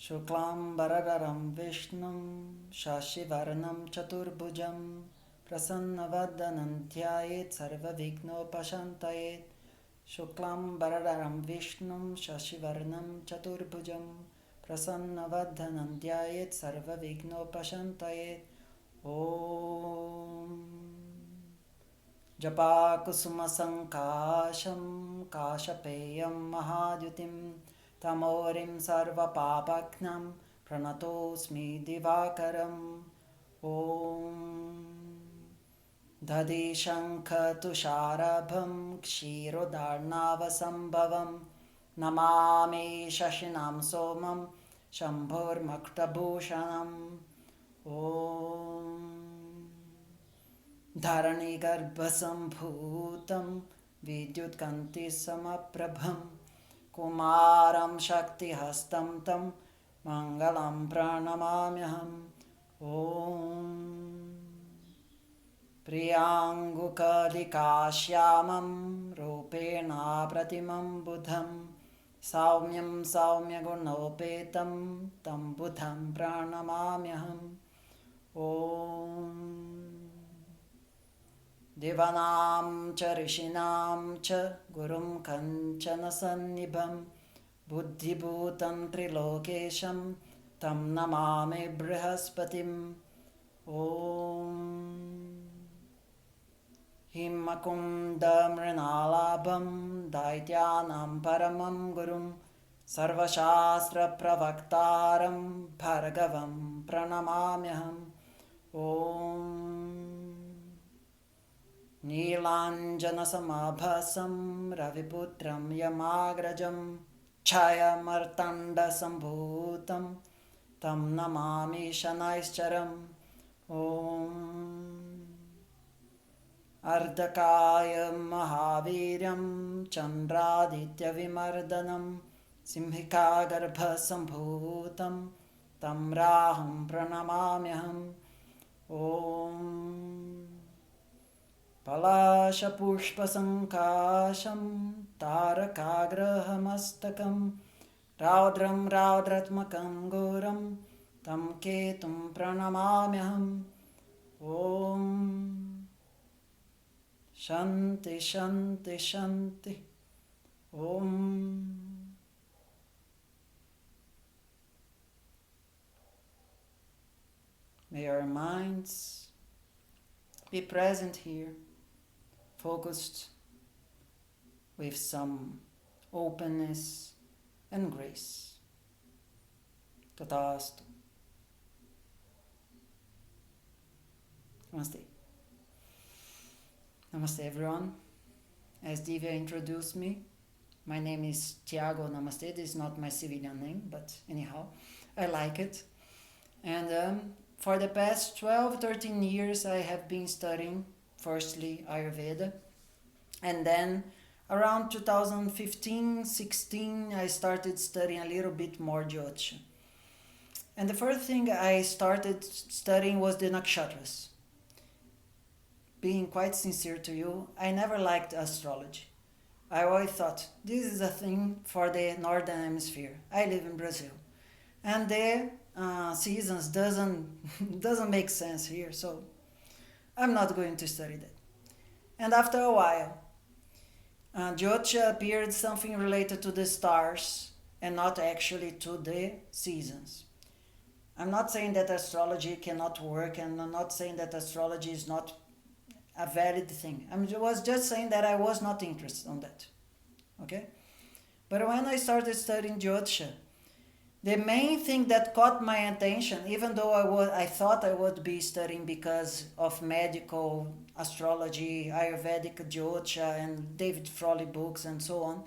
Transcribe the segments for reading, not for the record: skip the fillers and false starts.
Shuklam Bharadaram Vishnum Shashivarnam Chaturbhujam Prasannavadhanam Dhyayet Sarvavighnopashantayet. Shuklam Bharadaram Vishnum Shashivarnam Chaturbhujam Prasannavadhanam Dhyayet Sarvavighnopashantayet. Om Japa Kusuma Sankasham Kashapeyam Mahadyutim Tamorim Sarva Papaknam Pranatosmi Divakaram. Om Dadi Shankha Tusharabham Kshirodarnavasambhavam Namami Shashinam Somam Shambhur Maktabhushanam. Om Dharani Garbhasambhutam Vidyutkanti Samaprabham Kumaram Shakti Hastam Tam Mangalam Pranamamyaham. Om Priyangukalikashyamam Rupena Pratimam Buddham Saumyam Saumya Gunopetam Tam Buddham Pranamamyaham. Om Devanam cha Rishinam cha Gurum Kanchana Sannibham Buddhibhutam Trilokesham Tam Namami Brihaspatim. Om Himakunda Mrinalabham Daityanam Paramam Gurum Sarvashastra Pravaktaram Bhargavam Pranamamyaham. Om Nilanjana Samabhasam Raviputram Yamagrajam Chaya Martanda Sambhutam Tam Namami Shanaischaram. Om Ardhakaya Mahaviryam Chandraditya Vimardanam Simhika Garbha Sambhutam Tam Raham Pranamamyaham. Om Palasha Pushpa Sankasham Tarakagrahamastakam Raudram Raudratmakam Guram Tam Ketum Pranamamyaham. Om Shanti Shanti Shanti. Om May our minds be present here, focused with some openness and grace. Tathastu. Namaste. Namaste everyone. As Divya introduced me, my name is Tiago. Namaste. This is not my civilian name, but anyhow, I like it. And for the past 12-13 years, I have been studying firstly Ayurveda, and then around 2015-16, I started studying a little bit more Jyotisha. And the first thing I started studying was the Nakṣatras. Being quite sincere to you, I never liked astrology. I always thought, this is a thing for the Northern Hemisphere. I live in Brazil. And the seasons doesn't make sense here, so I'm not going to study that. And after a while, Jyotisha appeared something related to the stars and not actually to the seasons. I'm not saying that astrology cannot work, and I'm not saying that astrology is not a valid thing. I was just saying that I was not interested in that. Okay? But when I started studying Jyotisha, the main thing that caught my attention, even though I thought I would be studying because of medical astrology, Ayurvedic Jyotisha, and David Frawley books and so on,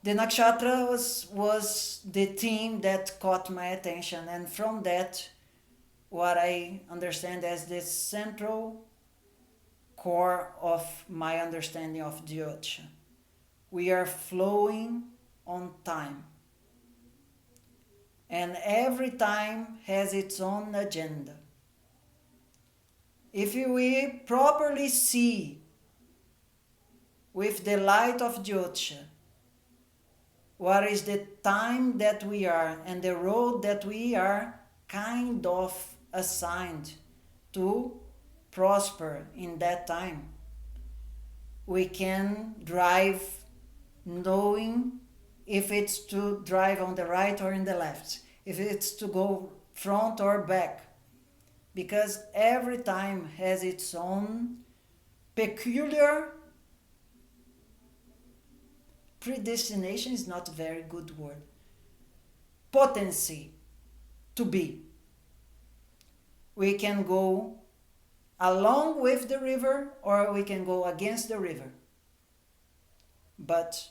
the Nakṣatra was the theme that caught my attention. And from that, what I understand as the central core of my understanding of Jyotisha. We are flowing on time. And every time has its own agenda. If we properly see with the light of Jyotisha, what is the time that we are and the road that we are kind of assigned to prosper in that time, we can drive knowing if it's to drive on the right or in the left, if it's to go front or back, because every time has its own peculiar predestination is not a very good word, potency to be. We can go along with the river or we can go against the river. But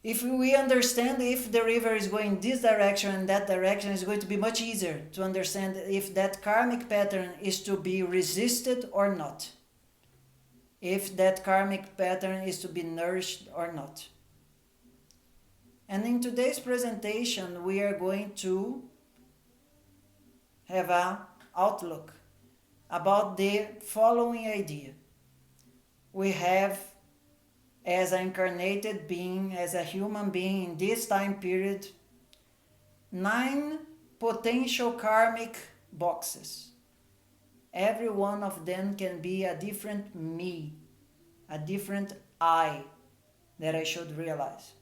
if we understand if the river is going this direction and that direction, is going to be much easier to understand if that karmic pattern is to be resisted or not. If that karmic pattern is to be nourished or not. And in today's presentation, we are going to have an outlook about the following idea. We have, as an incarnated being, as a human being in this time period, 9 potential karmic boxes. Every one of them can be a different me, a different I that I should realize.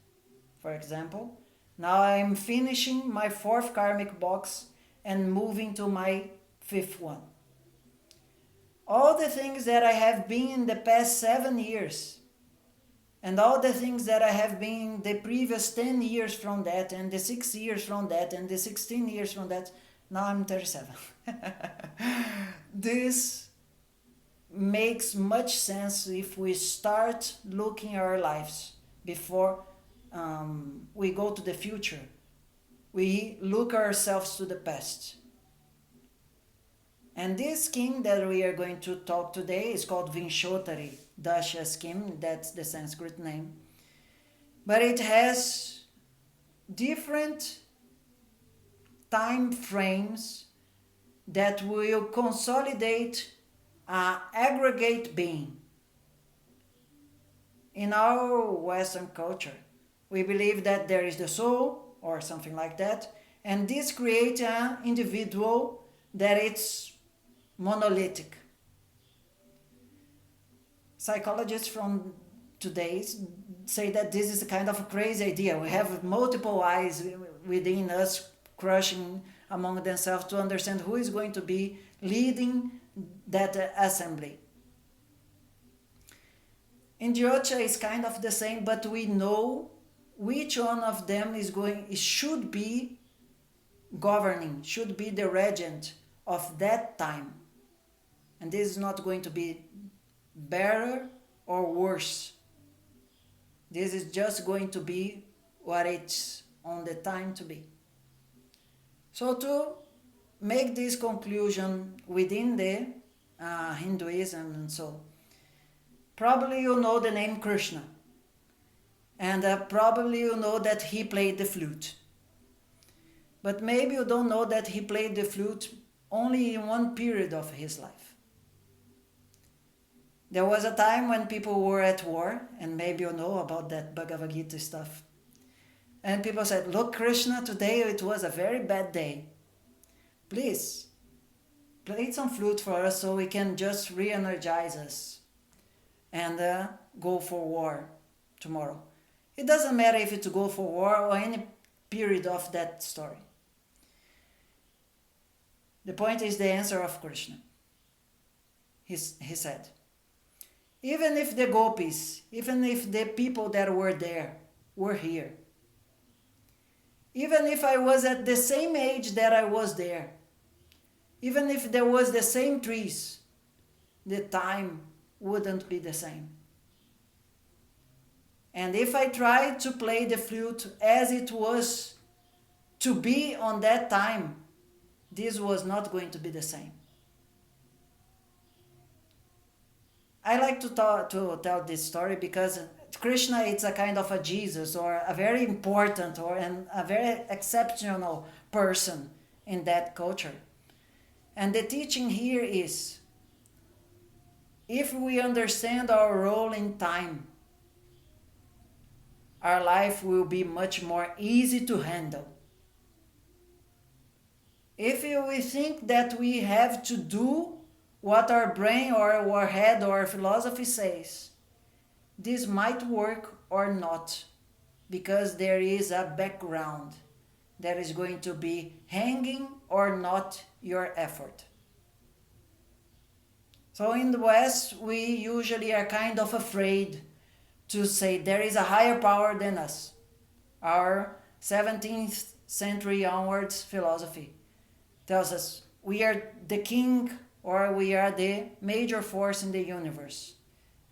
For example, now I'm finishing my 4th karmic box and moving to my 5th one. All the things that I have been in the past 7 years, and all the things that I have been in the previous 10 years from that, and the 6 years from that, and the 16 years from that, now I'm 37. This makes much sense if we start looking at our lives before we go to the future. We look ourselves to the past. And this scheme that we are going to talk today is called Vinshottari Dasha scheme. That's the Sanskrit name. But it has different time frames that will consolidate an aggregate being. In our Western culture, we believe that there is the soul or something like that, and this creates an individual that it's monolithic. Psychologists from today say that this is a kind of a crazy idea. We have multiple eyes within us crushing among themselves to understand who is going to be leading that assembly. In Jyotisha is kind of the same, but we know which one of them should be governing, should be the regent of that time. And this is not going to be better or worse. This is just going to be what it's on the time to be. So to make this conclusion within the Hinduism and so, probably you know the name Krishna. And probably you know that he played the flute. But maybe you don't know that he played the flute only in one period of his life. There was a time when people were at war, and maybe you know about that Bhagavad Gita stuff. And people said, look, Krishna, today it was a very bad day. Please, play some flute for us so we can just re-energize us and go for war tomorrow. It doesn't matter if it's go for war or any period of that story. The point is the answer of Krishna. He said, even if the gopis, even if the people that were there were here, even if I was at the same age that I was there, even if there was the same trees, the time wouldn't be the same. And if I tried to play the flute as it was to be on that time, this was not going to be the same. I like to tell this story because Krishna is a kind of a Jesus or a very important or a very exceptional person in that culture. And the teaching here is, if we understand our role in time, our life will be much more easy to handle. If we think that we have to do what our brain or our head or philosophy says, this might work or not, because there is a background that is going to be hanging or not your effort. So in the West, we usually are kind of afraid to say there is a higher power than us. Our 17th century onwards philosophy tells us we are the king or we are the major force in the universe,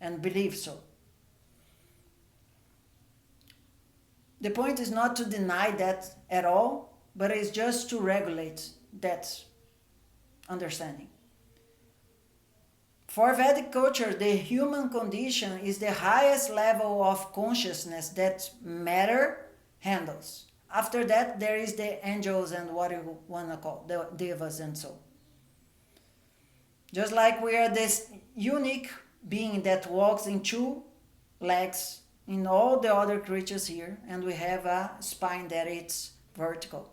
and believe so. The point is not to deny that at all, but it's just to regulate that understanding. For Vedic culture, the human condition is the highest level of consciousness that matter handles. After that, there is the angels and what you want to call the devas and so. Just like we are this unique being that walks in two legs in all the other creatures here, and we have a spine that is vertical.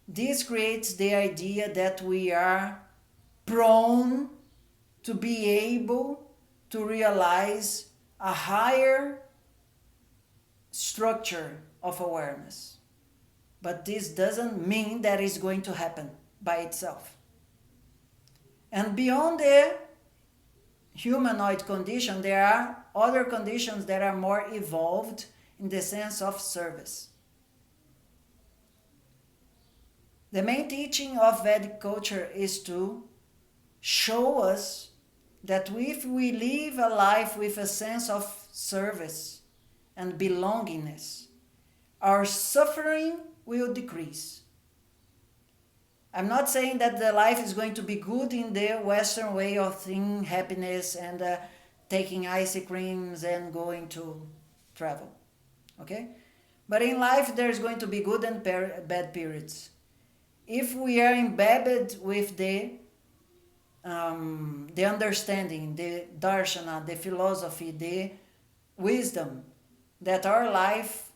This creates the idea that we are prone to be able to realize a higher structure of awareness. But this doesn't mean that it's going to happen by itself. And beyond the humanoid condition, there are other conditions that are more evolved in the sense of service. The main teaching of Vedic culture is to show us that if we live a life with a sense of service and belongingness, our suffering will decrease. I'm not saying that the life is going to be good in the Western way of seeing happiness and taking ice creams and going to travel, okay? But in life, there's going to be good and bad periods. If we are embedded with the understanding, the darshana, the philosophy, the wisdom, that our life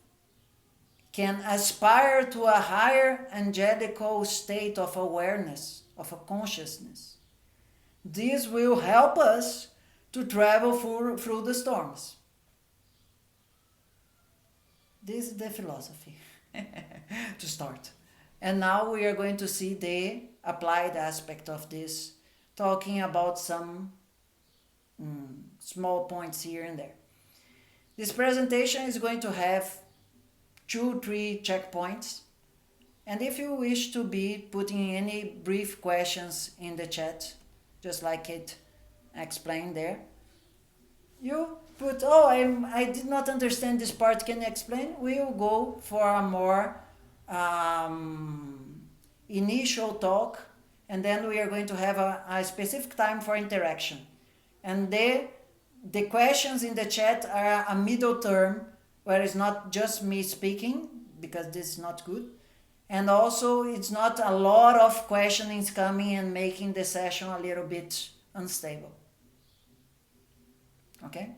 can aspire to a higher angelical state of awareness, of a consciousness. This will help us to travel through the storms. This is the philosophy to start. And now we are going to see the applied aspect of this, talking about some small points here and there. This presentation is going to have 2-3 checkpoints, and if you wish to be putting any brief questions in the chat, just like it explained there, you put, I did not understand this part, can you explain? We will go for a more initial talk, and then we are going to have a specific time for interaction. And the questions in the chat are a middle term, where it's not just me speaking, because this is not good. And also it's not a lot of questionings coming and making the session a little bit unstable. Okay?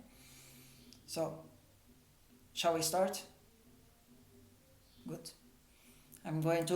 So, shall we start? Good. I'm going to